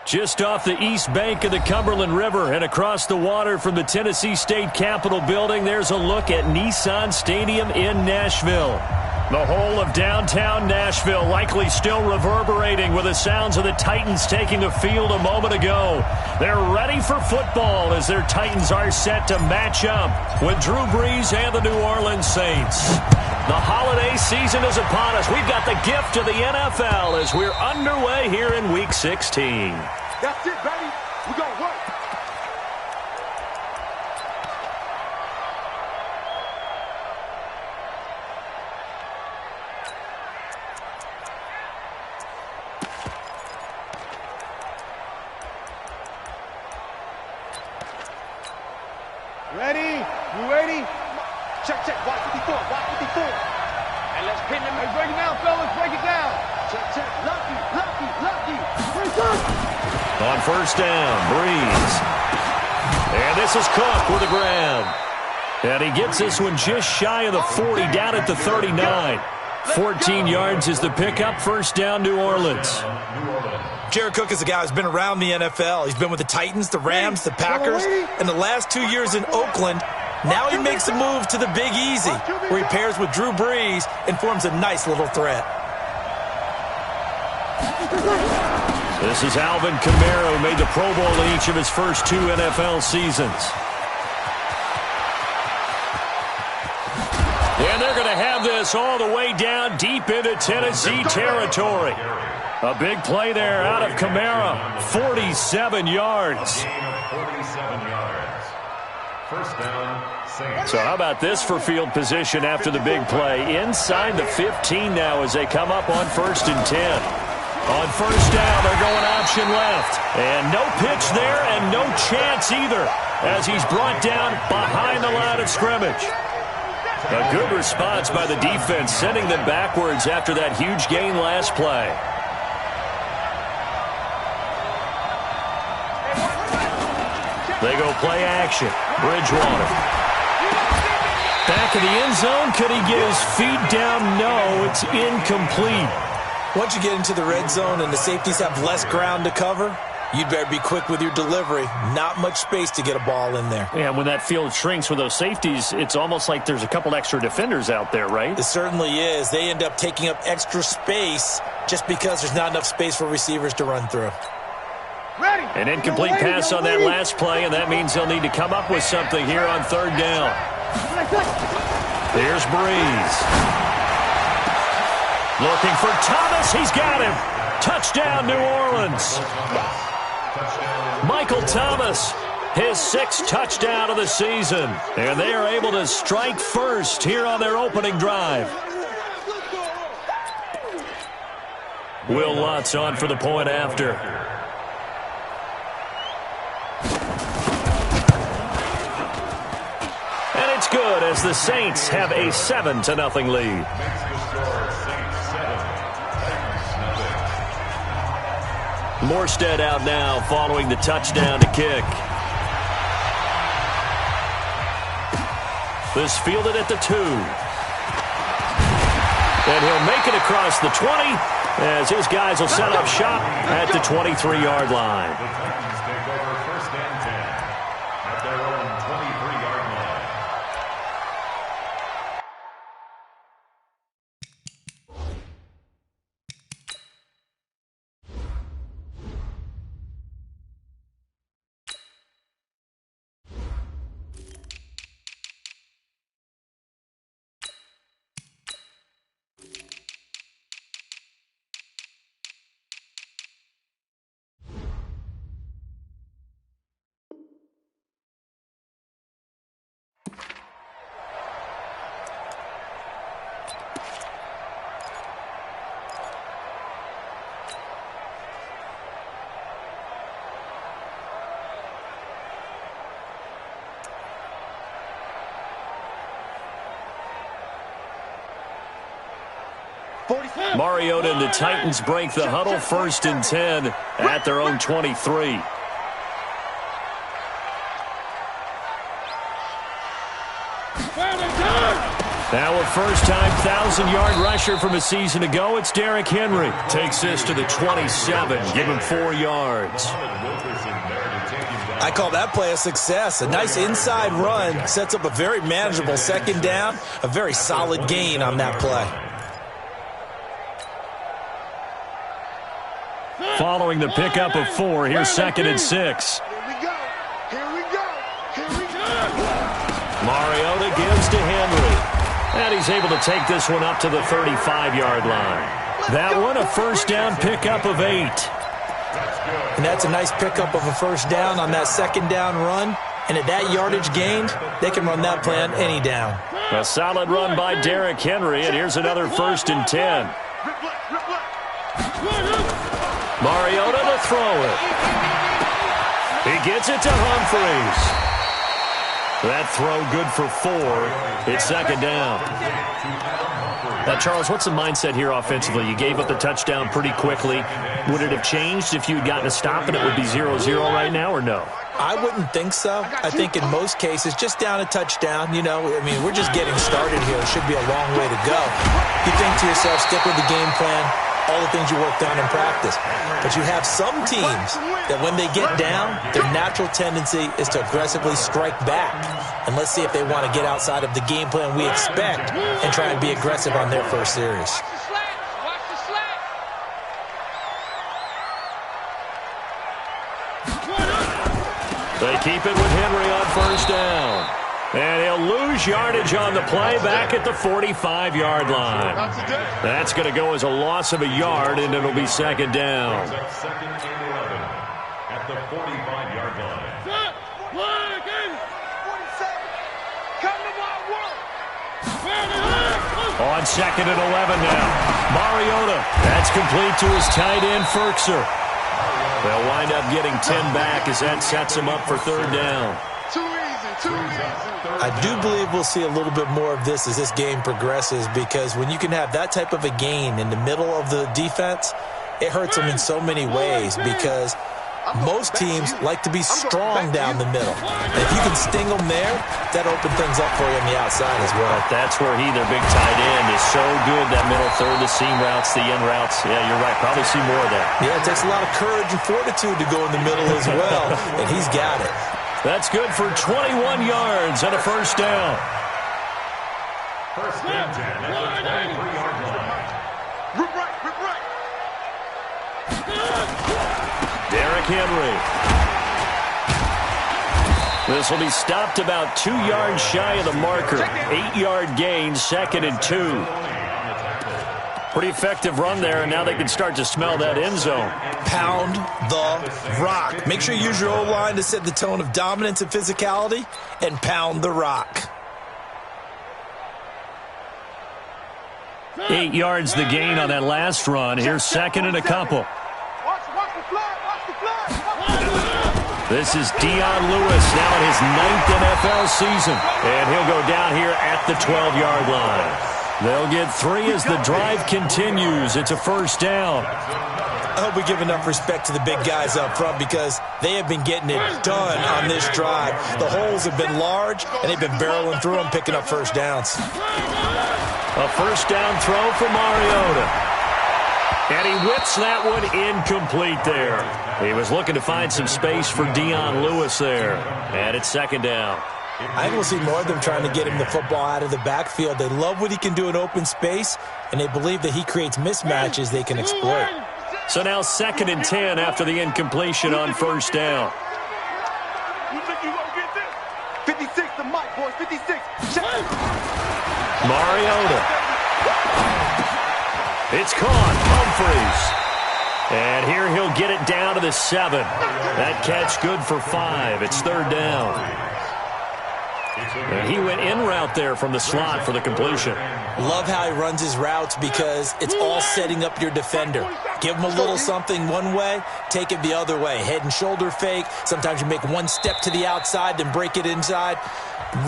Just off the east bank of the Cumberland River and across the water from the Tennessee State Capitol building, there's a look at Nissan Stadium in Nashville. The whole of downtown Nashville likely still reverberating with the sounds of the Titans taking the field a moment ago. They're ready for football as their Titans are set to match up with Drew Brees and the New Orleans Saints. The holiday season is upon us. We've got the gift of the NFL as we're underway here in Week 16. That's it, baby. We're going to work. Ready? You ready? Check, check. Watch 54. Watch 54. And let's pin them. Hey, break it down, fellas. Break it down. Check, check. Lucky, lucky, lucky. Break up. On first down, Brees. And this is Cook with a grab. And he gets this one just shy of the 40, down at the 39. 14 yards is the pickup. First down, New Orleans. Jared Cook is a guy who's been around the NFL. He's been with the Titans, the Rams, the Packers, and the last 2 years in Oakland. Now he makes a move to the Big Easy, where he pairs with Drew Brees and forms a nice little threat. This is Alvin Kamara, who made the Pro Bowl in each of his first 2 NFL seasons. And they're going to have this all the way down deep into Tennessee territory. A big play there out of Kamara, 47 yards. First down, Saints. So how about this for field position after the big play? Inside the 15 now as they come up on 1st and 10. On first down, they're going option left. And no pitch there and no chance either as he's brought down behind the line of scrimmage. A good response by the defense, sending them backwards after that huge gain last play. They go play action. Bridgewater. Back in the end zone. Could he get his feet down? No, it's incomplete. Once you get into the red zone and the safeties have less ground to cover, you'd better be quick with your delivery. Not much space to get a ball in there. Yeah, when that field shrinks with those safeties, it's almost like there's a couple extra defenders out there, right? It certainly is. They end up taking up extra space just because there's not enough space for receivers to run through. Ready. An incomplete pass on that last play, and that means they'll need to come up with something here on 3rd down. Here's Brees. Looking for Thomas. He's got him. Touchdown, New Orleans. Michael Thomas, his 6th touchdown of the season. And they are able to strike first here on their opening drive. Will Lutz on for the point after. And it's good as the Saints have a 7-0 lead. Morstead out now following the touchdown to kick. This fielded at the 2. And he'll make it across the 20 as his guys will set up shop at the 23-yard line. Mariota and the Titans break the huddle, 1st and 10 at their own 23. Now a first-time 1,000-yard rusher from a season ago, it's Derrick Henry. Takes this to the 27, give him 4 yards. I call that play a success. A nice inside run sets up a very manageable 2nd down, a very solid gain on that play. Following the pickup of 4, here's 2nd and 6. Here we go. Here we go. Here we go. Mariota gives to Henry. And he's able to take this one up to the 35-yard line. That one, a first down pickup of 8. And that's a nice pickup of a first down on that 2nd down run. And at that yardage gained, they can run that play on any down. A solid run by Derrick Henry, and here's another 1st and 10. Mariota to throw it. He gets it to Humphries. That throw good for 4. It's 2nd down. Now, Charles, what's the mindset here offensively? You gave up the touchdown pretty quickly. Would it have changed if you had gotten a stop and it would be 0-0 right now, or no? I wouldn't think so. I think in most cases, just down a touchdown, we're just getting started here. It should be a long way to go. You think to yourself, stick with the game plan, all the things you worked on in practice. But you have some teams that when they get down, their natural tendency is to aggressively strike back. And let's see if they want to get outside of the game plan we expect and try and be aggressive on their first series. They keep it with Henry on first down. And he'll lose yardage on the play back at the 45-yard line. That's going to go as a loss of a yard, and it'll be 2nd down. 2nd and 11 at the 45-yard line. On 2nd and 11 now. Mariota. That's complete to his tight end, Ferkser. They'll wind up getting 10 back as that sets him up for 3rd down. I do believe we'll see a little bit more of this as this game progresses, because when you can have that type of a gain in the middle of the defense, it hurts them in so many ways, because most teams like to be strong down the middle. And if you can sting them there, that opens things up for you on the outside as well. That's where their big tight end, is so good, that middle third, the seam routes, the in routes. Yeah, you're right. Probably see more of that. Yeah, it takes a lot of courage and fortitude to go in the middle as well, and he's got it. That's good for 21 yards and a first down. 1st and 10 at the 23-yard line. Rip right. Derrick Henry. This will be stopped about 2 yards shy of the marker. 8-yard gain, 2nd and 2. Pretty effective run there, and now they can start to smell that end zone. Pound the rock. Make sure you use your O-line to set the tone of dominance and physicality, and pound the rock. 8 yards the gain on that last run. Here's 2nd and a couple. This is Dion Lewis now in his 9th NFL season, and he'll go down here at the 12-yard line. They'll get 3 as the drive continues. It's a first down. I hope we give enough respect to the big guys up front, because they have been getting it done on this drive. The holes have been large, and they've been barreling through them, picking up first downs. A first down throw for Mariota. And he whips that one incomplete there. He was looking to find some space for Dion Lewis there. And it's 2nd down. I think we'll see more of them trying to get him the football out of the backfield. They love what he can do in open space, and they believe that he creates mismatches they can exploit. So now 2nd and 10 after the incompletion on first down. You think you gonna get this? 56 to Mike, boys. 56. Mariota. It's caught. Humphries. And here he'll get it down to the 7. That catch good for 5. It's 3rd down. And he went in route there from the slot for the completion. Love how he runs his routes because it's all setting up your defender. Give him a little something one way, take it the other way. Head and shoulder fake. Sometimes you make one step to the outside, then break it inside.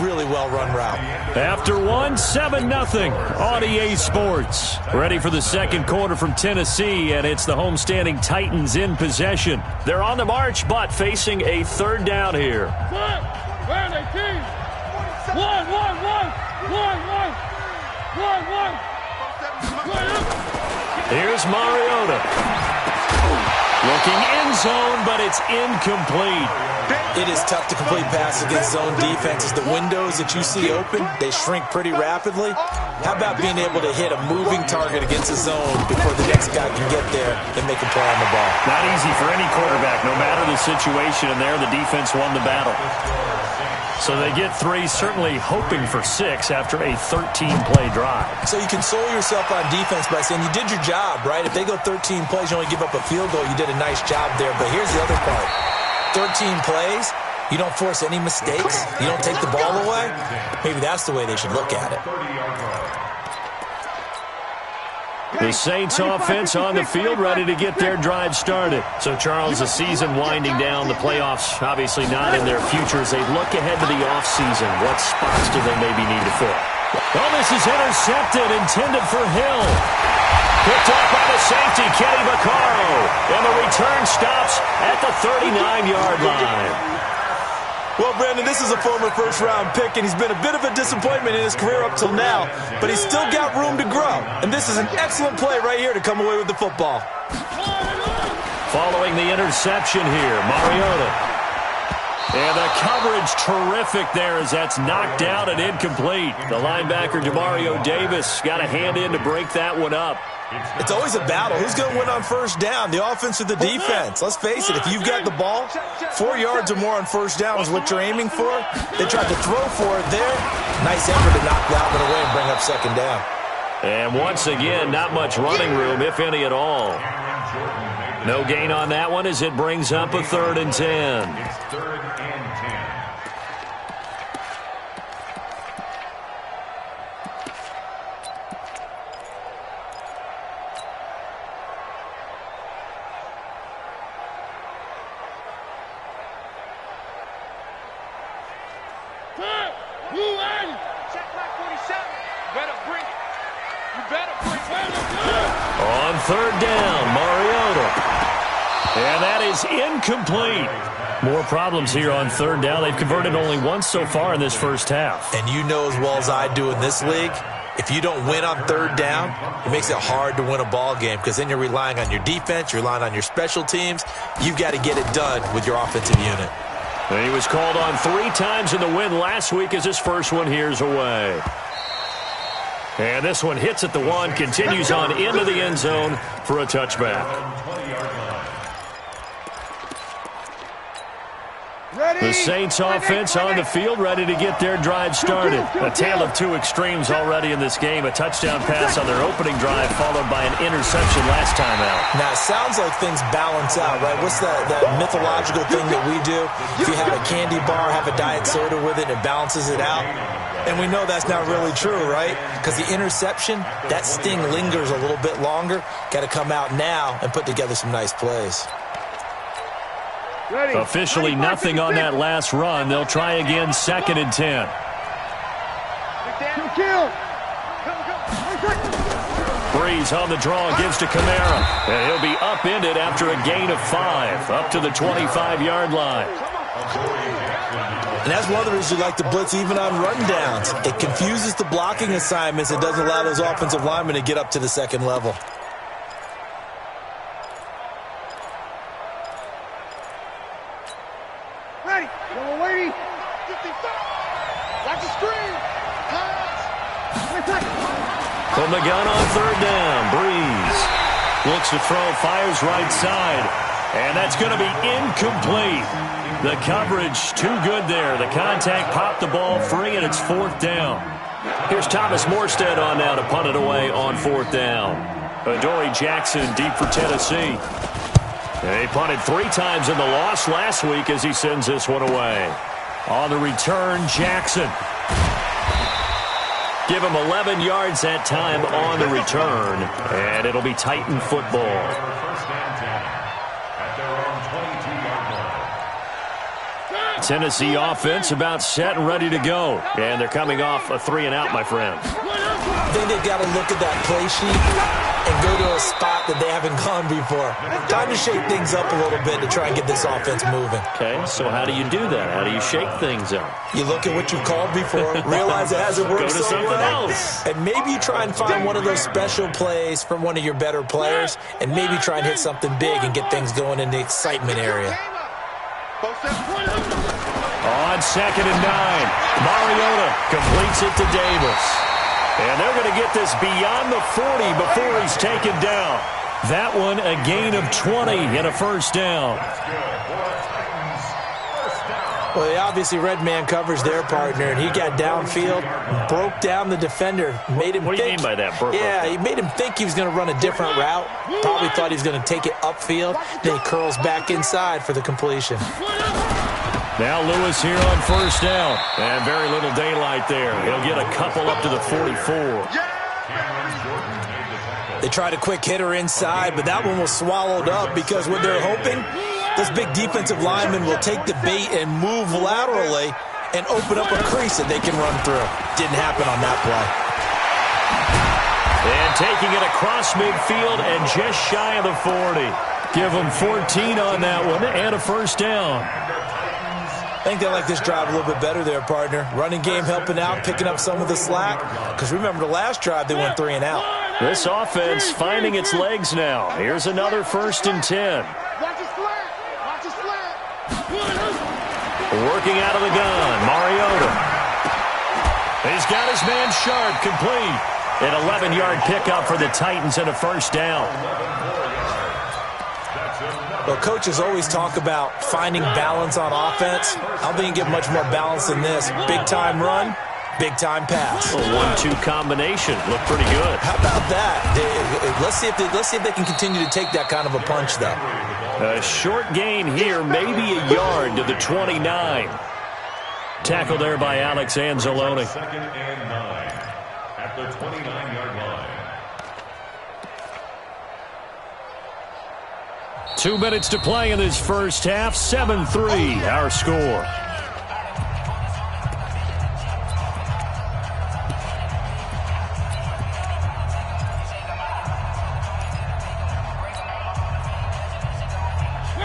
Really well-run route. After one, 7-0 on EA Sports. Ready for the second quarter from Tennessee, and it's the homestanding Titans in possession. They're on the march, but facing a third down here. Where are they, team? One. Here's Mariota. Looking end zone, but it's incomplete. It is tough to complete passes against zone defenses. The windows that you see open, they shrink pretty rapidly. How about being able to hit a moving target against a zone before the next guy can get there and make a play on the ball? Not easy for any quarterback, no matter the situation, and there the defense won the battle. So they get 3, certainly hoping for 6 after a 13-play drive. So you console yourself on defense by saying you did your job, right? If they go 13 plays, you only give up a field goal, you did a nice job there. But here's the other part. 13 plays, you don't force any mistakes, you don't take the ball away. Maybe that's the way they should look at it. The Saints offense on the field, ready to get their drive started. So, Charles, the season winding down, the playoffs obviously not in their future as they look ahead to the offseason. What spots do they maybe need to fill? Oh, this is intercepted, intended for Hill. Picked up by the safety, Kenny Vaccaro. And the return stops at the 39-yard line. Well, Brandon, this is a former first-round pick, and he's been a bit of a disappointment in his career up till now, but he's still got room to grow. And this is an excellent play right here to come away with the football. Following the interception here, Mariota. And the coverage terrific there as that's knocked down and incomplete. The linebacker, Demario Davis, got a hand in to break that one up. It's always a battle. Who's going to win on first down, the offense or the defense? Let's face it, if you've got the ball, 4 yards or more on first down is what you're aiming for. They tried to throw for it there. Nice effort to knock that one away and bring up second down. And once again, not much running room, if any at all. No gain on that one as it brings up a 3rd and 10. On 3rd down, Mariota. And that is incomplete. More problems here on 3rd down. They've converted only once so far in this first half. And you know as well as I do in this league, if you don't win on 3rd down, it makes it hard to win a ball game because then you're relying on your defense, you're relying on your special teams. You've got to get it done with your offensive unit. And he was called on 3 times in the win last week as his first one here's away. And this one hits at the 1, continues on into the end zone for a touchback. The Saints offense on the field, ready to get their drive started. A tale of 2 extremes already in this game. A touchdown pass on their opening drive, followed by an interception last time out. Now, it sounds like things balance out, right? What's that mythological thing that we do? If you have a candy bar, have a diet soda with it, it balances it out. And we know that's not really true, right? Because the interception, that sting lingers a little bit longer. Got to come out now and put together some nice plays. Officially nothing on that last run. They'll try again, 2nd and 10. Breeze on the draw, gives to Kamara. And he'll be upended after a gain of 5, up to the 25-yard line. And that's one of the reasons you like to blitz even on rundowns. It confuses the blocking assignments. It doesn't allow those offensive linemen to get up to the second level. Ready. Go, lady. Watch the screen. From the gun on 3rd down, Breeze looks to throw, fires right side. And that's going to be incomplete. The coverage too good there. The contact popped the ball free, and it's 4th down. Here's Thomas Morstead on now to punt it away on 4th down. Adoree Jackson deep for Tennessee. And he punted 3 times in the loss last week as he sends this one away. On the return, Jackson. Give him 11 yards that time on the return, and it'll be Titan football. Tennessee offense about set and ready to go, and they're coming off a 3-and-out, my friend. I think they've got to look at that play sheet and go to a spot that they haven't gone before. Time to shake things up a little bit to try and get this offense moving. Okay, so how do you do that? How do you shake things up? You look at what you've called before, realize it hasn't worked Go to so something well, else. and maybe you try and find one of those special plays from one of your better players, and maybe try and hit something big and get things going in the excitement area. On 2nd and 9, Mariota completes it to Davis. And they're going to get this beyond the 40 before he's taken down. That one a gain of 20 and a first down. Well, they obviously red man covers their partner, and he got downfield, broke down the defender, made him What do you think, mean by that? he made him think he was going to run a different route. Probably thought he was going to take it upfield. Then he curls back inside for the completion. Now Lewis here on first down. And very little daylight there. He'll get a couple up to the 44. They tried a quick hitter inside, but that one was swallowed up because what they're hoping, those big defensive linemen will take the bait and move laterally and open up a crease that they can run through. Didn't happen on that play. And taking it across midfield and just shy of the 40. Give them 14 on that one and a first down. I think they like this drive a little bit better there, partner. Running game helping out, picking up some of the slack. Because remember, the last drive, they went 3-and-out. This offense finding its legs now. Here's another 1st and 10. Watch it slant. Watch it slant. Working out of the gun, Mariota. He's got his man sharp, complete. An 11-yard pickup for the Titans and a first down. Well, coaches always talk about finding balance on offense. I don't think you get much more balance than this. Big-time run, big-time pass. A 1-2 combination. Looked pretty good. How about that? Let's see if they can continue to take that kind of a punch, though. A short gain here, maybe a yard to the 29. Tackle there by Alex Anzalone. 2nd and 9 at the 29-yard line. 2 minutes to play in this first half. 7-3, our score.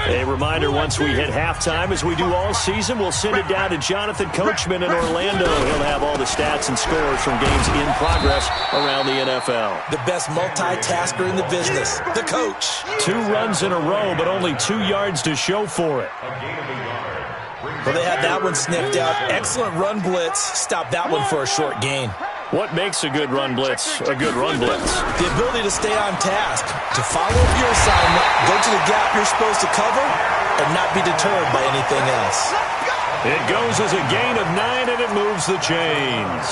A reminder, once we hit halftime, as we do all season, we'll send it down to Jonathan Coachman in Orlando. He'll have all the stats and scores from games in progress around the NFL. The best multitasker in the business, the coach. 2 runs in a row, but only 2 yards to show for it. Well, they had that one sniffed out. Excellent run blitz. Stopped that one for a short gain. What makes a good run blitz a good run blitz? The ability to stay on task, to follow up your assignment, go to the gap you're supposed to cover, and not be deterred by anything else. It goes as a gain of 9, and it moves the chains.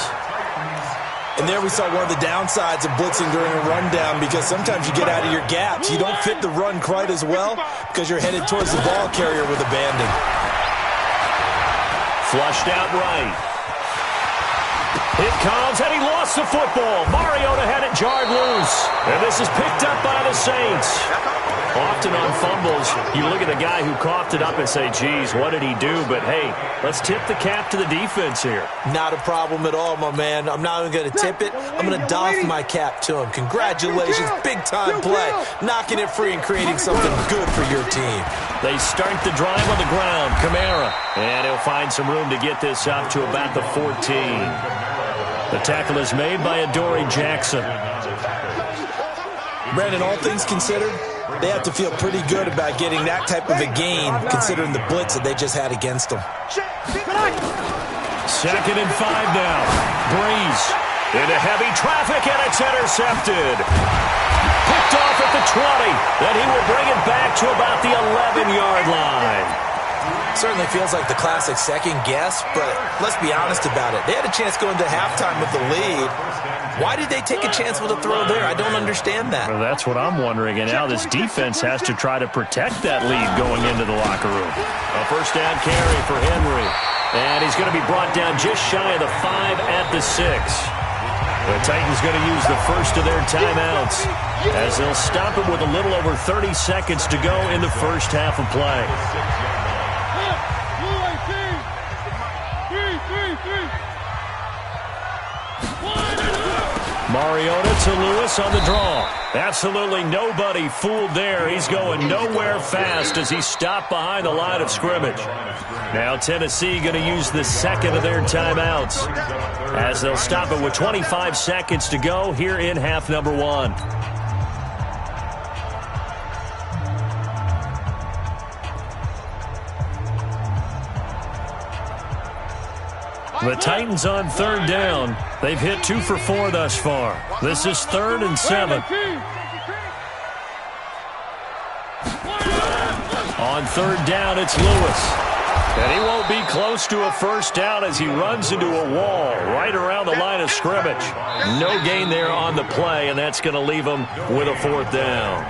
And there we saw one of the downsides of blitzing during a rundown, because sometimes you get out of your gaps. You don't fit the run quite as well because you're headed towards the ball carrier with abandon. Flushed out right. It comes, and he lost the football. Mariota had it jarred loose. And this is picked up by the Saints. Often on fumbles, you look at the guy who coughed it up and say, geez, what did he do? But, hey, let's tip the cap to the defense here. Not a problem at all, my man. I'm not even going to tip it. I'm going to doff my cap to him. Congratulations. Big-time play. Knocking it free and creating something good for your team. They start the drive on the ground. Kamara. And he'll find some room to get this up to about the 14. The tackle is made by Adoree Jackson. Brandon, all things considered, they have to feel pretty good about getting that type of a gain, considering the blitz that they just had against them. 2nd and 5 now. Breeze into heavy traffic, and it's intercepted. Picked off at the 20. Then he will bring it back to about the 11-yard line. Certainly feels like the classic second guess, but let's be honest about it. They had a chance going to halftime with the lead. Why did they take a chance with a throw there? I don't understand that. Well, that's what I'm wondering, and now this defense has to try to protect that lead going into the locker room. A first down carry for Henry. And he's going to be brought down just shy of the 5 at the 6. The Titans going to use the first of their timeouts as they'll stop it with a little over 30 seconds to go in the first half of play. Mariota to Lewis on the draw. Absolutely nobody fooled there. He's going nowhere fast as he stopped behind the line of scrimmage. Now Tennessee going to use the second of their timeouts as they'll stop it with 25 seconds to go here in half number 1. The Titans on third down. They've hit 2 for 4 thus far. This is 3rd and 7. On third down, it's Lewis. And he won't be close to a first down as he runs into a wall right around the line of scrimmage. No gain there on the play, and that's going to leave him with a 4th down.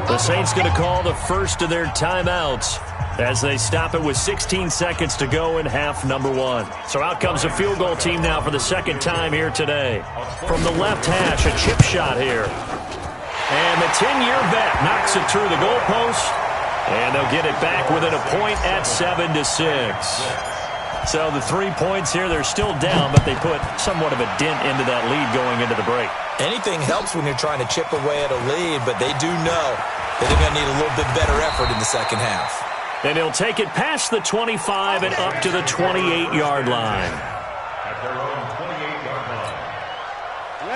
The Saints going to call the first of their timeouts as they stop it with 16 seconds to go in half number 1. So out comes the field goal team now for the second time here today. From the left hash, a chip shot here. And the 10-year bet knocks it through the goalpost. And they'll get it back within a point at 7-6. So the 3 points here, they're still down, but they put somewhat of a dent into that lead going into the break. Anything helps when you're trying to chip away at a lead, but they do know that they're going to need a little bit better effort in the second half. And he'll take it past the 25 and up to the 28-yard line. At their own 28-yard line.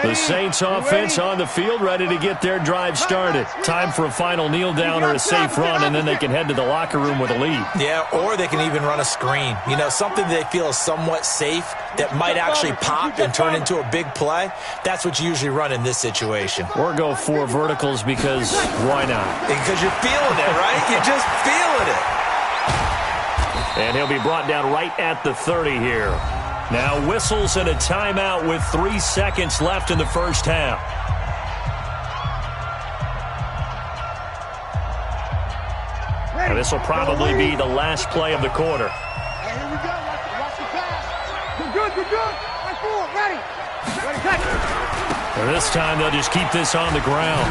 The Saints offense on the field, ready to get their drive started. Time for a final kneel down or a safe run, and then they can head to the locker room with a lead. Yeah, or they can even run a screen. You know, something they feel is somewhat safe that might actually pop and turn into a big play. That's what you usually run in this situation. Or go 4 verticals because why not? Because you're feeling it, right? You're just feeling it. And he'll be brought down right at the 30 here. Now whistles and a timeout with 3 seconds left in the first half. And this will probably be the last play of the quarter. Hey, here we go. Watch the pass. You're good. Right forward. Ready. Catch it. And this time they'll just keep this on the ground.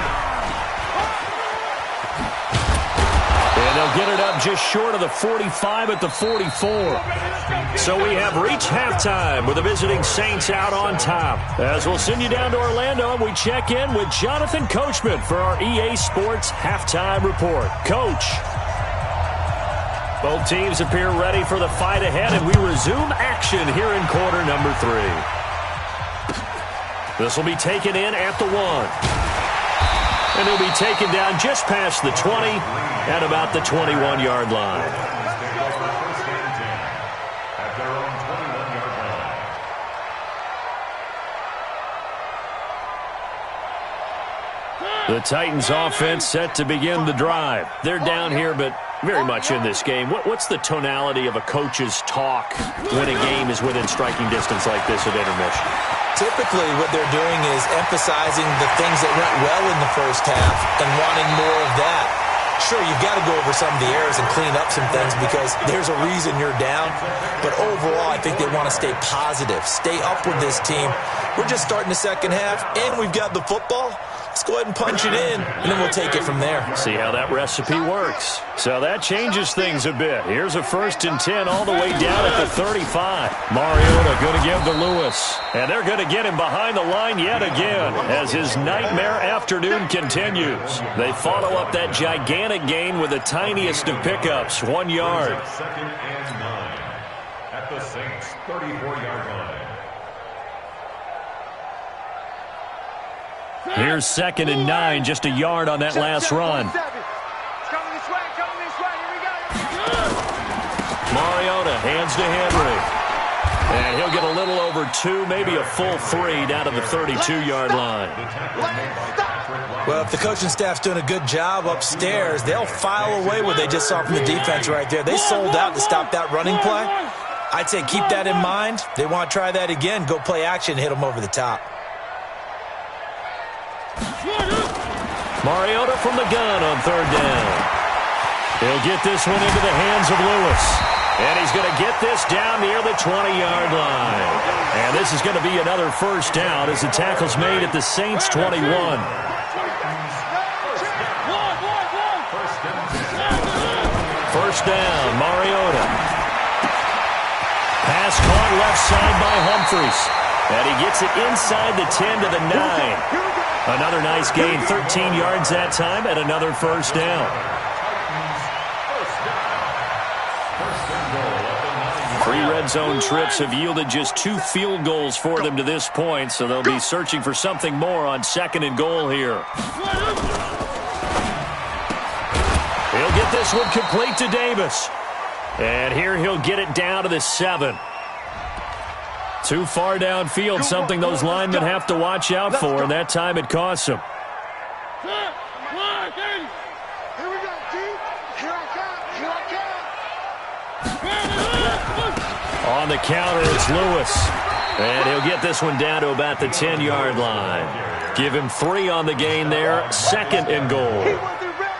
And they'll get it up just short of the 45 at the 44. So we have reached halftime with the visiting Saints out on top. As we'll send you down to Orlando and we check in with Jonathan Coachman for our EA Sports Halftime Report. Coach. Both teams appear ready for the fight ahead, and we resume action here in quarter number 3. This will be taken in at the 1. And he'll be taken down just past the 20 at about the 21-yard line. At their own 21-yard line. The Titans offense set to begin the drive. They're down here, but very much in this game. What's the tonality of a coach's talk when a game is within striking distance like this at intermission? Typically, what they're doing is emphasizing the things that went well in the first half and wanting more of that. Sure, you've got to go over some of the errors and clean up some things because there's a reason you're down. But overall, I think they want to stay positive, stay up with this team. We're just starting the second half, and we've got the football. Let's go ahead and punch it in, and then we'll take it from there. See how that recipe works. So that changes things a bit. Here's a 1st and 10 all the way down at the 35. Mariota going to give to Lewis. And they're going to get him behind the line yet again as his nightmare afternoon continues. They follow up that gigantic gain with the tiniest of pickups, 1 yard. 2nd and 9 at the Saints' 34-yard line. Here's 2nd and 9, just a yard on that last run. It's coming this way. Here we go. Mariota hands to Henry. And he'll get a little over 2, maybe a full 3 down to the 32-yard line. Well, if the coaching staff's doing a good job upstairs, they'll file away what they just saw from the defense right there. They sold out to stop that running play. I'd say keep that in mind. They want to try that again. Go play action, hit them over the top. Mariota from the gun on 3rd down. He'll get this one into the hands of Lewis. And he's going to get this down near the 20-yard line. And this is going to be another first down as the tackle's made at the Saints' 21. First down, Mariota. Pass caught left side by Humphries. And he gets it inside the 10 to the 9. Another nice gain, 13 yards that time, and another first down. Three red zone trips have yielded just 2 field goals for them to this point, so they'll be searching for something more on 2nd and goal here. He'll get this one complete to Davis. And here he'll get it down to the 7. Too far downfield, something those linemen have to watch out for, and that time it costs them. On the counter, it's Lewis. And he'll get this one down to about the 10-yard line. Give him 3 on the gain there, 2nd and goal.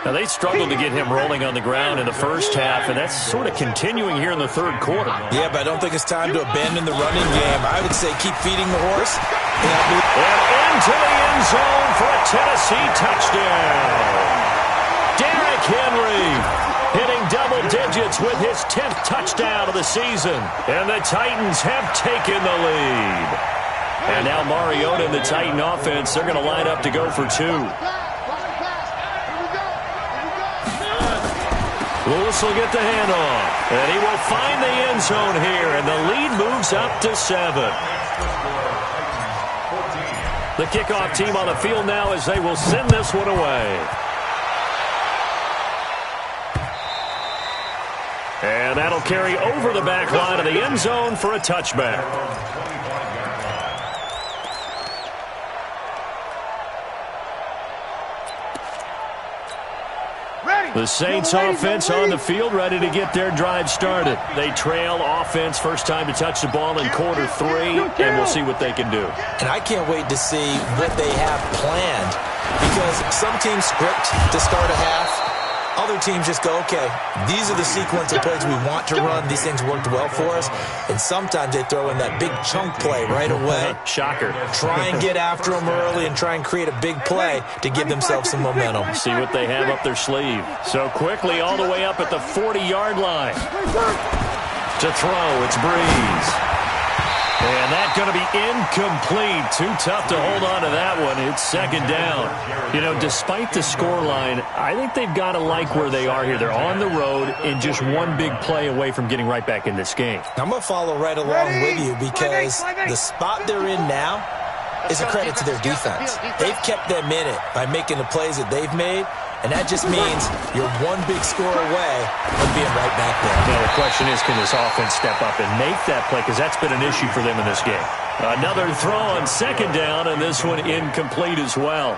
Now, they struggled to get him rolling on the ground in the first half, and that's sort of continuing here in the third quarter. Yeah, but I don't think it's time to abandon the running game. I would say keep feeding the horse. And into the end zone for a Tennessee touchdown. Derrick Henry hitting double digits with his 10th touchdown of the season. And the Titans have taken the lead. And now Mariota and the Titan offense, they're going to line up to go for 2. Lewis will get the handoff, and he will find the end zone here, and the lead moves up to 7. The kickoff team on the field now as they will send this one away. And that'll carry over the back line of the end zone for a touchback. The Saints offense on the field, ready to get their drive started. They trail offense, first time to touch the ball in quarter 3, and we'll see what they can do. And I can't wait to see what they have planned, because some teams script to start a half. Other teams just go, okay, these are the sequence of plays we want to run. These things worked well for us. And sometimes they throw in that big chunk play right away. Shocker. Try and get after them early and try and create a big play to give themselves some momentum. See what they have up their sleeve. So quickly all the way up at the 40-yard line. To throw, it's Breeze. And that's going to be incomplete. Too tough to hold on to that one. It's 2nd down. You know, despite the scoreline, I think they've got to like where they are here. They're on the road and just one big play away from getting right back in this game. I'm going to follow right along with you because the spot they're in now is a credit to their defense. They've kept them in it by making the plays that they've made. And that just means you're one big score away from being right back there. Now, the question is, can this offense step up and make that play? Because that's been an issue for them in this game. Another throw on 2nd down, and this one incomplete as well.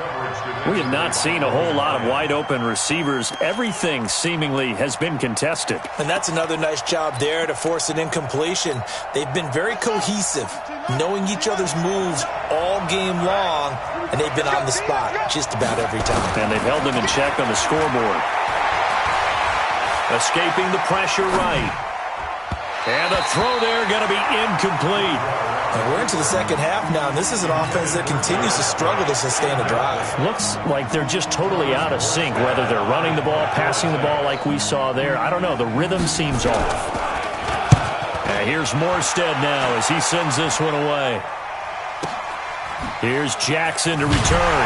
We have not seen a whole lot of wide-open receivers. Everything seemingly has been contested. And that's another nice job there to force an incompletion. They've been very cohesive, knowing each other's moves all game long, and they've been on the spot just about every time. And they've held them in check on the scoreboard. Escaping the pressure right. And the throw there going to be incomplete. And we're into the 2nd half now, and this is an offense that continues to struggle to sustain a drive. Looks like they're just totally out of sync, whether they're running the ball, passing the ball like we saw there. I don't know. The rhythm seems off. And here's Morstead now as he sends this one away. Here's Jackson to return.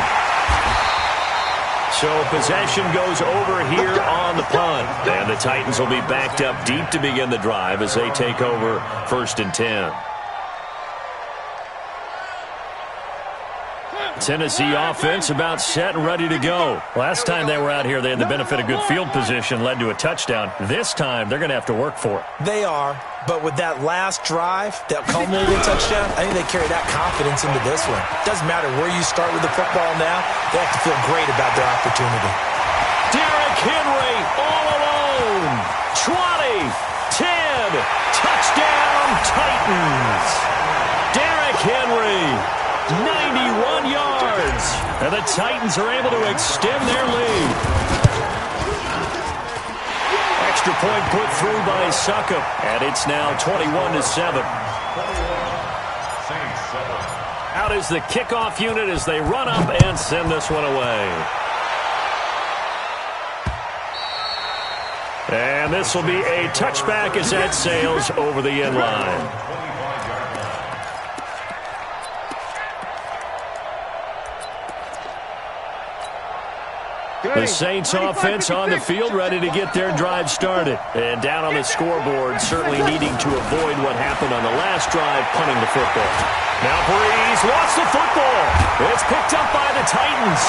So possession goes over here on the punt. And the Titans will be backed up deep to begin the drive as they take over 1st and 10. Tennessee offense about set and ready to go. Last time they were out here, they had the benefit of good field position, led to a touchdown. This time, they're going to have to work for it. They are, but with that last drive, that culminating touchdown, I think they carry that confidence into this one. Doesn't matter where you start with the football now, they have to feel great about their opportunity. Derrick Henry all alone. 20, 10, touchdown Titans. Derrick Henry, 91 yards. And the Titans are able to extend their lead. extra point put through by Suckup, and it's now 21-7. Out is the kickoff unit as they run up and send this one away. And this will be a touchback as that sails over the end line. The Saints offense on the field, ready to get their drive started. And down on the scoreboard, certainly needing to avoid what happened on the last drive, punting the football. Now Breeze wants the football. It's picked up by the Titans.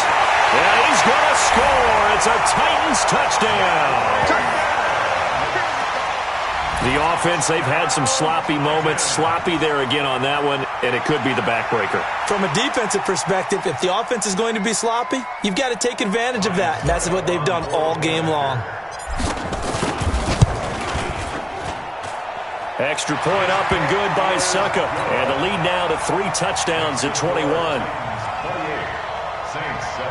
And he's going to score. It's a Titans touchdown. The offense, they've had some sloppy moments. Sloppy there again on that one, and it could be the backbreaker. From a defensive perspective, if the offense is going to be sloppy, you've got to take advantage of that. And that's what they've done all game long. Extra point up and good by Suckup. And the lead now to 3 touchdowns at 21. 28, Saints 7.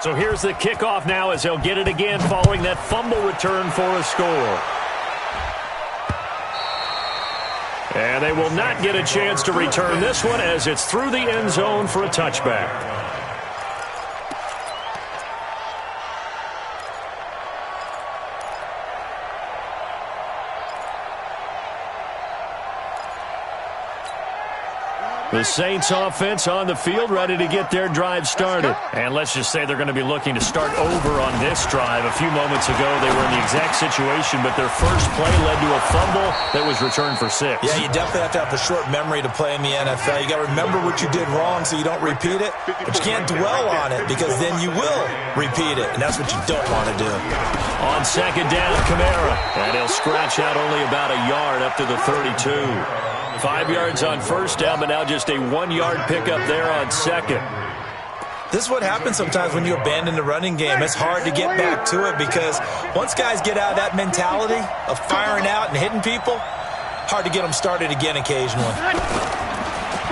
So here's the kickoff now as they'll get it again following that fumble return for a score. And they will not get a chance to return this one as it's through the end zone for a touchback. The Saints offense on the field ready to get their drive started. And let's just say they're going to be looking to start over on this drive. A few moments ago, they were in the exact situation, but their first play led to a fumble that was returned for 6. Yeah, you definitely have to have a short memory to play in the NFL. You got to remember what you did wrong so you don't repeat it, but you can't dwell on it because then you will repeat it, and that's what you don't want to do. On second down, Kamara. And he'll scratch out only about a yard up to the 32. 5 yards on first down, but now just a 1-yard pickup there on second. This is what happens sometimes when you abandon the running game. It's hard to get back to it because once guys get out of that mentality of firing out and hitting people, hard to get them started again occasionally.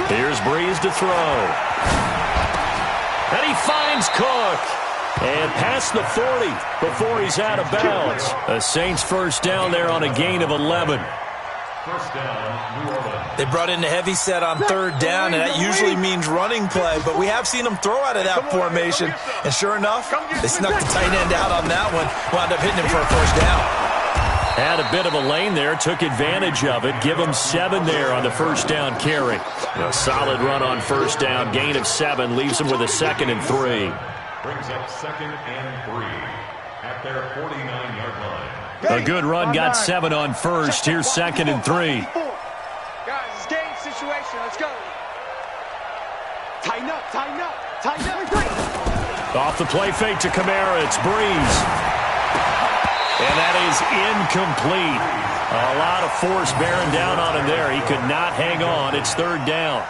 Here's Breeze to throw. And he finds Cook. And past the 40 before he's out of bounds. The Saints first down there on a gain of 11. First down, New Orleans. They brought in the heavy set on third down, and that usually means running play, but we have seen them throw out of that formation, and sure enough, they snuck the tight end out on that one, wound up hitting him for a first down. Had a bit of a lane there, took advantage of it, give him 7 there on the first down carry. A solid run on first down, gain of 7, leaves him with a 2nd and 3. Brings up 2nd and 3 at their 49-yard line. A good run, got 7 on first. Here's 2nd and 3. Guys, it's game situation. Let's go. Tighten up, tighten up, tighten up. Off the play fake to Kamara. It's Breeze. And that is incomplete. A lot of force bearing down on him there. He could not hang on. It's third down.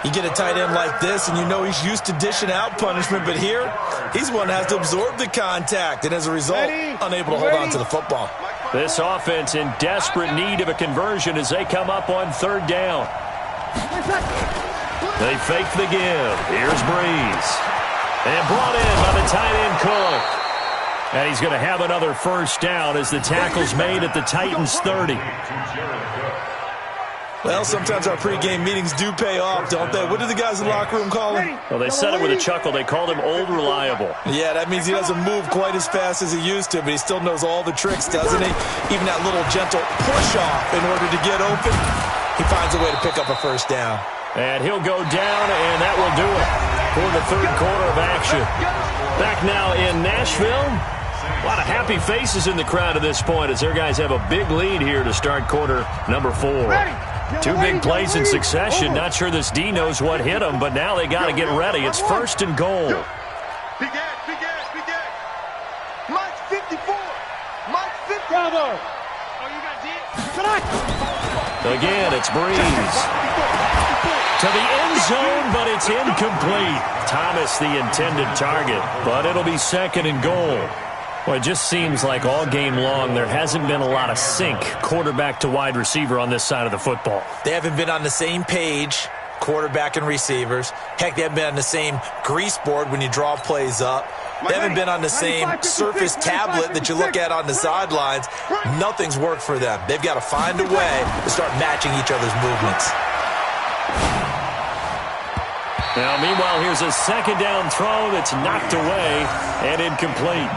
You get a tight end like this, and you know he's used to dishing out punishment, but here, he's one that has to absorb the contact, and as a result, unable to hold on to the football. This offense in desperate need of a conversion as they come up on third down. They fake the give. Here's Breeze. And brought in by the tight end Cook. And he's going to have another first down as the tackle's made at the Titans' 30. Well, sometimes our pregame meetings do pay off, don't they? What do the guys in the locker room call him? Well, they said it with a chuckle. They called him Old Reliable. Yeah, that means he doesn't move quite as fast as he used to, but he still knows all the tricks, doesn't he? Even that little gentle push-off in order to get open, he finds a way to pick up a first down. And he'll go down, and that will do it for the third quarter of action. Back now in Nashville. A lot of happy faces in the crowd at this point as their guys have a big lead here to start quarter number 4. 2 big plays in succession. Not sure this D knows what hit them, but now they got to get ready. It's 1st and goal. Big Ed. Mike 54. Mike 50. Bravo. Oh, you got D? Again, it's Breeze. To the end zone, but it's incomplete. Thomas the intended target, but it'll be 2nd and goal. Well, it just seems like all game long there hasn't been a lot of sync quarterback to wide receiver on this side of the football. They haven't been on the same page, quarterback and receivers. Heck, they haven't been on the same grease board when you draw plays up. They haven't been on the same surface tablet that you look at on the sidelines. Nothing's worked for them. They've got to find a way to start matching each other's movements. Now, meanwhile, here's a second down throw that's knocked away and incomplete.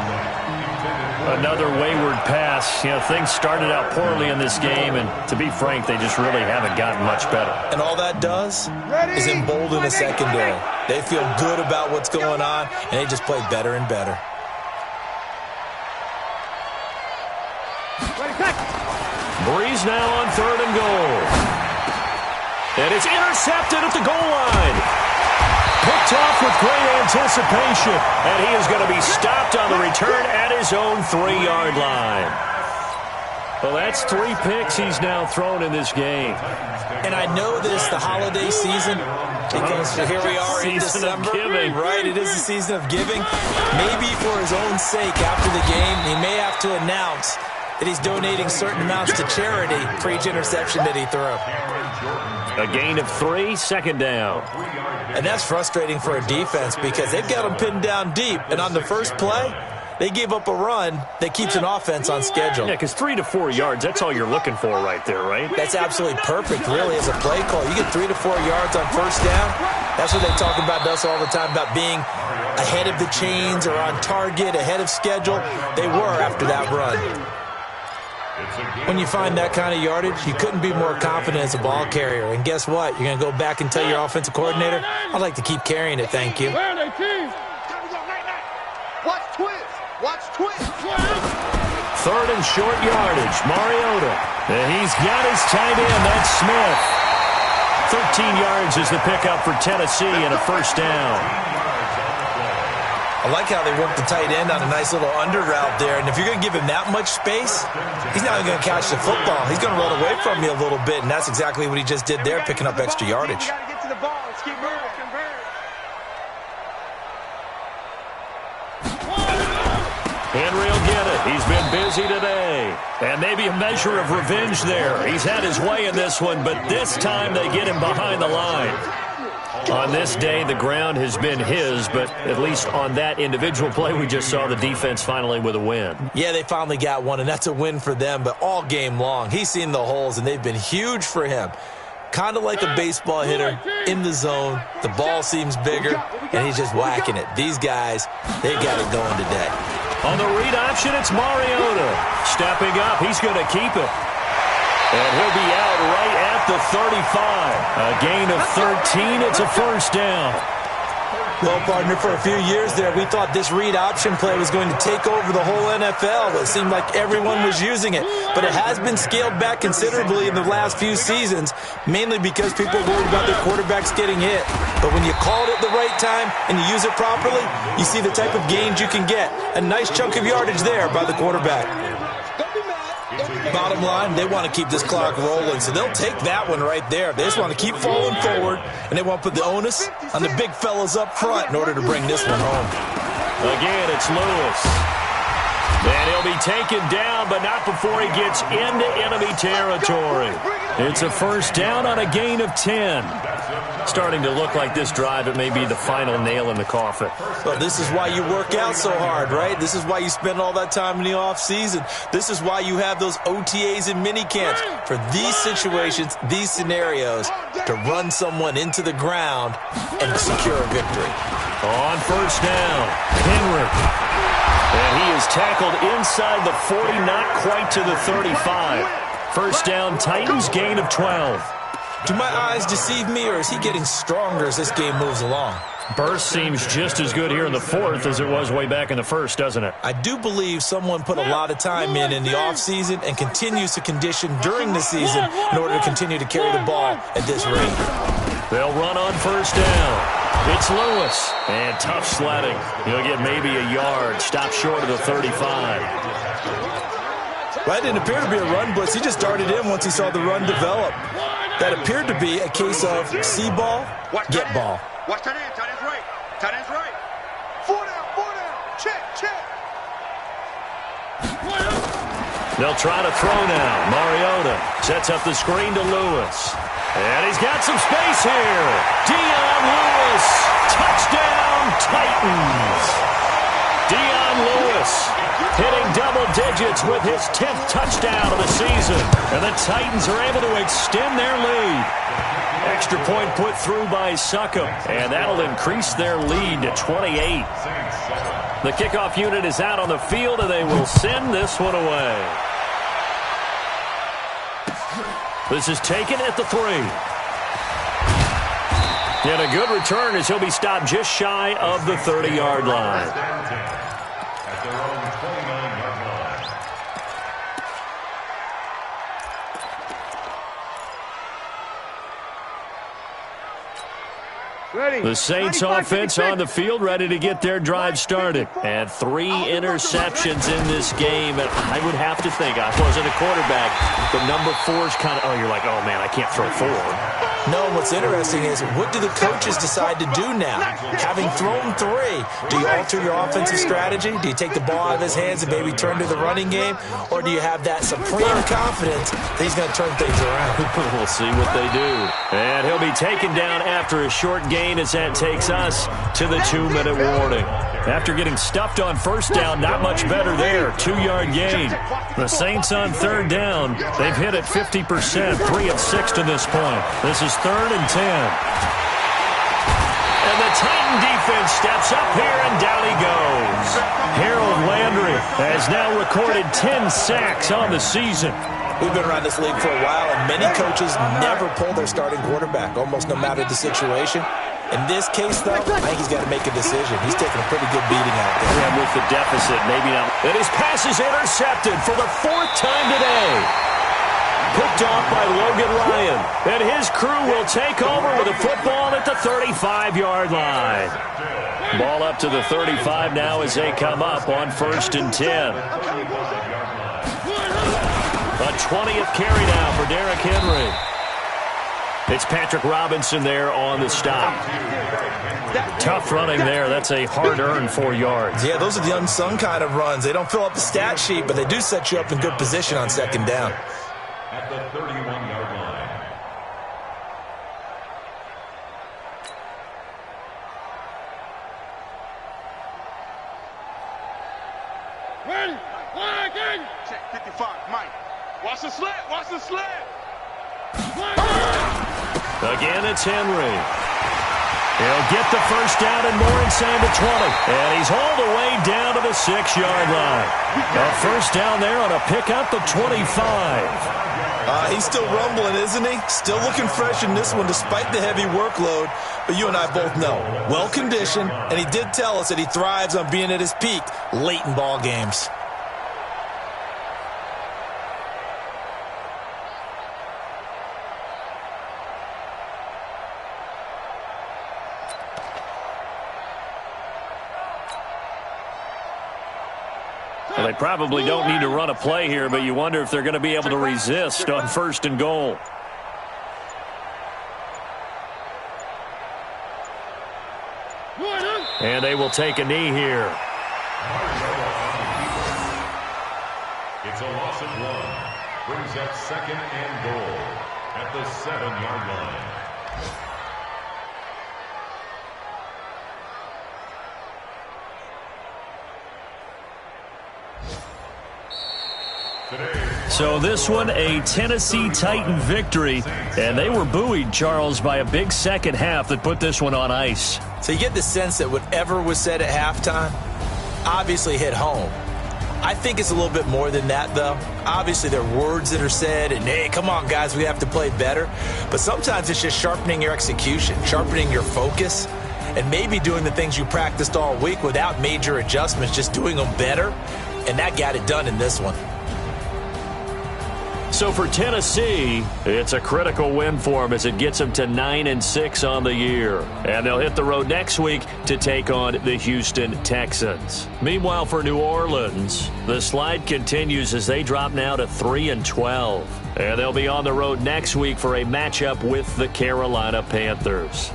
Another wayward pass. You know, things started out poorly in this game, and to be frank, they just really haven't gotten much better. And all that does is embolden the secondary. They feel good about what's going on, and they just play better and better. Breeze now on 3rd and goal. And it's intercepted at the goal line. Picked off with great anticipation, and he is going to be stopped on the return at his own 3-yard line. Well, that's 3 picks he's now thrown in this game. And I know this, the holiday season, because here we are in December. Giving. Right, it is the season of giving. Maybe for his own sake after the game, he may have to announce that he's donating certain amounts to charity for each interception that he threw. A gain of 3, second down. And that's frustrating for a defense because they've got them pinned down deep. And on the first play, they gave up a run that keeps an offense on schedule. Yeah, because 3 to 4 yards, that's all you're looking for right there, right? That's absolutely perfect, really, as a play call. You get 3 to 4 yards on first down. That's what they talk about us all the time, about being ahead of the chains or on target, ahead of schedule. They were after that run. When you find that kind of yardage, you couldn't be more confident as a ball carrier. And guess what? You're going to go back and tell your offensive coordinator, I'd like to keep carrying it, thank you. Watch twist. Watch twist. 3rd and short yardage. Mariota. And he's got his tight end. That's Smith. 13 yards is the pickup for Tennessee and a first down. I like how they work the tight end on a nice little under route there. And if you're going to give him that much space, he's not even going to catch the football. He's going to run away from you a little bit, and that's exactly what he just did there, picking up extra yardage. You got to get to the ball. Let's keep moving. Henry will get it. He's been busy today. And maybe a measure of revenge there. He's had his way in this one, but this time they get him behind the line. On this day, the ground has been his, but at least on that individual play, we just saw the defense finally with a win. Yeah, they finally got one, and that's a win for them, but all game long, he's seen the holes, and they've been huge for him. Kind of like a baseball hitter in the zone. The ball seems bigger, and he's just whacking it. These guys, they got it going today. On the read option, it's Mariota. Stepping up, he's going to keep it. And he'll be out right at the 35. A gain of 13. It's a first down. Well, partner, for a few years there, we thought this read option play was going to take over the whole NFL. It seemed like everyone was using it. But it has been scaled back considerably in the last few seasons, mainly because people are worried about their quarterbacks getting hit. But when you call it at the right time and you use it properly, you see the type of gains you can get. A nice chunk of yardage there by the quarterback. Bottom line, they want to keep this clock rolling, so they'll take that one right there. They just want to keep falling forward, and they want to put the onus on the big fellas up front in order to bring this one home. Again, it's Lewis. And he'll be taken down, but not before he gets into enemy territory. It's a first down on a gain of 10. Starting to look like this drive, it may be the final nail in the coffin. Well, this is why you work out so hard, right? This is why you spend all that time in the offseason. This is why you have those OTAs and mini camps. For these situations, these scenarios, to run someone into the ground and secure a victory. On first down, Henry. And he is tackled inside the 40, not quite to the 35. First down, Titans, gain of 12. Do my eyes deceive me, or is he getting stronger as this game moves along? Burst seems just as good here in the fourth as it was way back in the first, doesn't it? I do believe someone put a lot of time in the offseason and continues to condition during the season in order to continue to carry the ball at this rate. They'll run on first down. It's Lewis. And tough sledding. He'll get maybe a yard. Stop short of the 35. Well, it didn't appear to be a run blitz. He just darted in once he saw the run develop. That appeared to be a case of see ball, get ball. Watch tight end. Tight end's right. Tight end's right. 4 down. 4 down. Check. They'll try to throw now. Mariota sets up the screen to Lewis. And he's got some space here. Dion Lewis. Touchdown, Titans. Dion Lewis hitting double digits with his 10th touchdown of the season. And the Titans are able to extend their lead. Extra point put through by Succop, and that'll increase their lead to 28. The kickoff unit is out on the field, and they will send this one away. This is taken at the 3. And a good return as he'll be stopped just shy of the 30-yard line. At their own 29-yard line. The Saints offense on the field, ready to get their drive started. And 3 interceptions in this game. And I would have to think, I wasn't a quarterback, but number 4 is kind of, you're like, oh, man, I can't throw 4. No, what's interesting is, what do the coaches decide to do now? Having thrown 3, do you alter your offensive strategy? Do you take the ball out of his hands and maybe turn to the running game? Or do you have that supreme confidence that he's going to turn things around? We'll see what they do. And he'll be taken down after a short gain as that takes us to the 2-minute warning. After getting stuffed on first down, not much better there. 2-yard gain. The Saints on 3rd down. They've hit it 50%, 3 of 6 to this point. This is 3rd and 10. And the Titan defense steps up here, and down he goes. Harold Landry has now recorded 10 sacks on the season. We've been around this league for a while, and many coaches never pull their starting quarterback, almost no matter the situation. In this case, though, I think he's got to make a decision. He's taking a pretty good beating out there. Yeah, with the deficit, maybe not. And his pass is intercepted for the 4th time today. Picked off by Logan Ryan. And his crew will take over with a football at the 35-yard line. Ball up to the 35 now as they come up on 1st and 10. A 20th carry now for Derrick Henry. It's Patrick Robinson there on the stop. Tough running there. That's a hard-earned 4 yards. Yeah, those are the unsung kind of runs. They don't fill up the stat sheet, but they do set you up in good position on 2nd down. At the 31-yard line. Ready? Line again. Check 55. Mike. Watch the slant. Watch the slant. Again, it's Henry. He'll get the first down and more inside the 20. And he's hauled away down to the 6-yard line. A first down there on a pickup of 25. He's still rumbling, isn't he? Still looking fresh in this one despite the heavy workload. But you and I both know, well-conditioned, and he did tell us that he thrives on being at his peak late in ball games. Well, they probably don't need to run a play here, but you wonder if they're going to be able to resist on 1st and goal. And they will take a knee here. It's a loss of 1. Brings up 2nd and goal at the 7-yard line. So this one, a Tennessee Titan victory, and they were buoyed, Charles, by a big second half that put this one on ice. So you get the sense that whatever was said at halftime obviously hit home. I think it's a little bit more than that, though. Obviously, there are words that are said, and, hey, come on, guys, we have to play better. But sometimes it's just sharpening your execution, sharpening your focus, and maybe doing the things you practiced all week without major adjustments, just doing them better. And that got it done in this one. So for Tennessee, it's a critical win for them as it gets them to 9-6 on the year. And they'll hit the road next week to take on the Houston Texans. Meanwhile, for New Orleans, the slide continues as they drop now to 3-12. And they'll be on the road next week for a matchup with the Carolina Panthers.